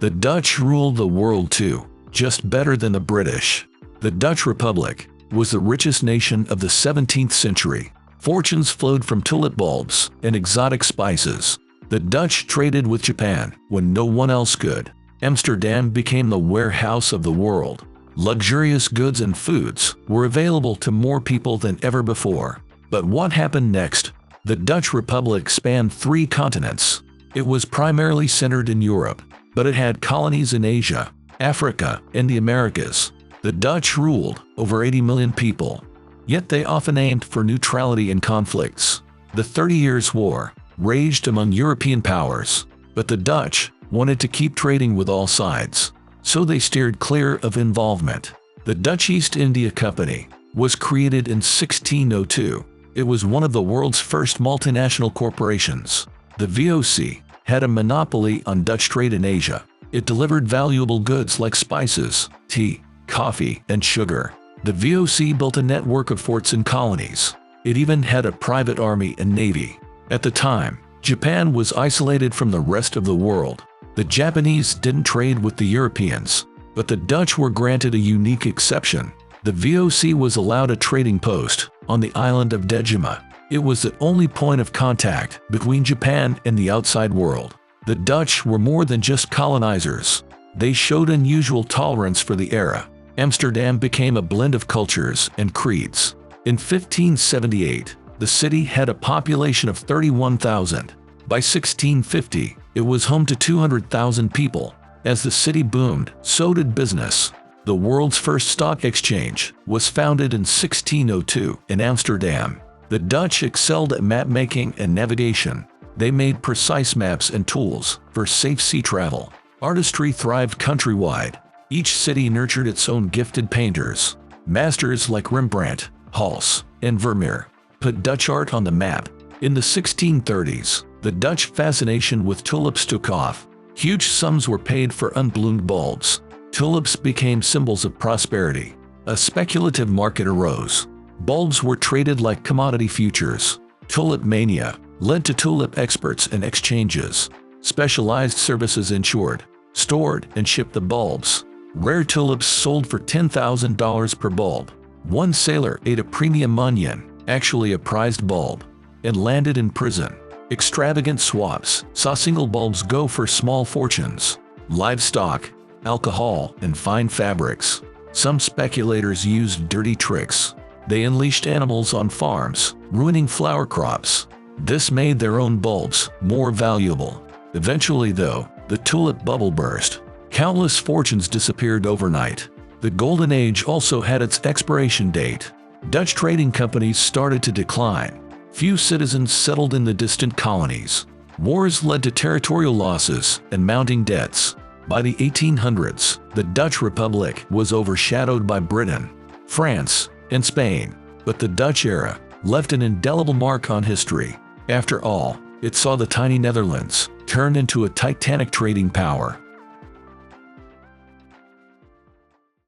The Dutch ruled the world too, just better than the British. The Dutch Republic was the richest nation of the 17th century. Fortunes flowed from tulip bulbs and exotic spices. The Dutch traded with Japan when no one else could. Amsterdam became the warehouse of the world. Luxurious goods and foods were available to more people than ever before. But what happened next? The Dutch Republic spanned 3 continents. It was primarily centered in Europe, but it had colonies in Asia, Africa, and the Americas. The Dutch ruled over 80 million people, yet they often aimed for neutrality in conflicts. The 30 Years' War raged among European powers, but the Dutch wanted to keep trading with all sides, so they steered clear of involvement. The Dutch East India Company was created in 1602. It was one of the world's first multinational corporations. The VOC had a monopoly on Dutch trade in Asia. It delivered valuable goods like spices, tea, coffee, and sugar. The VOC built a network of forts and colonies. It even had a private army and navy. At the time, Japan was isolated from the rest of the world. The Japanese didn't trade with the Europeans, but the Dutch were granted a unique exception. The VOC was allowed a trading post on the island of Dejima. It was the only point of contact between Japan and the outside world. The Dutch were more than just colonizers. They showed unusual tolerance for the era. Amsterdam became a blend of cultures and creeds. In 1578, the city had a population of 31,000. By 1650, it was home to 200,000 people. As the city boomed, so did business. The world's first stock exchange was founded in 1602 in Amsterdam. The Dutch excelled at map-making and navigation. They made precise maps and tools for safe sea travel. Artistry thrived countrywide. Each city nurtured its own gifted painters. Masters like Rembrandt, Hals, and Vermeer put Dutch art on the map. In the 1630s, the Dutch fascination with tulips took off. Huge sums were paid for unbloomed bulbs. Tulips became symbols of prosperity. A speculative market arose. Bulbs were traded like commodity futures. Tulip mania led to tulip exports and exchanges. Specialized services insured, stored, and shipped the bulbs. Rare tulips sold for $10,000 per bulb. One sailor ate a premium onion, actually a prized bulb, and landed in prison. Extravagant swaps saw single bulbs go for small fortunes. Livestock, alcohol, and fine fabrics. Some speculators used dirty tricks. They unleashed animals on farms, ruining flower crops. This made their own bulbs more valuable. Eventually, though, the tulip bubble burst. Countless fortunes disappeared overnight. The Golden Age also had its expiration date. Dutch trading companies started to decline. Few citizens settled in the distant colonies. Wars led to territorial losses and mounting debts. By the 1800s, the Dutch Republic was overshadowed by Britain, France, and Spain. But the Dutch era left an indelible mark on history. After all, it saw the tiny Netherlands turn into a titanic trading power.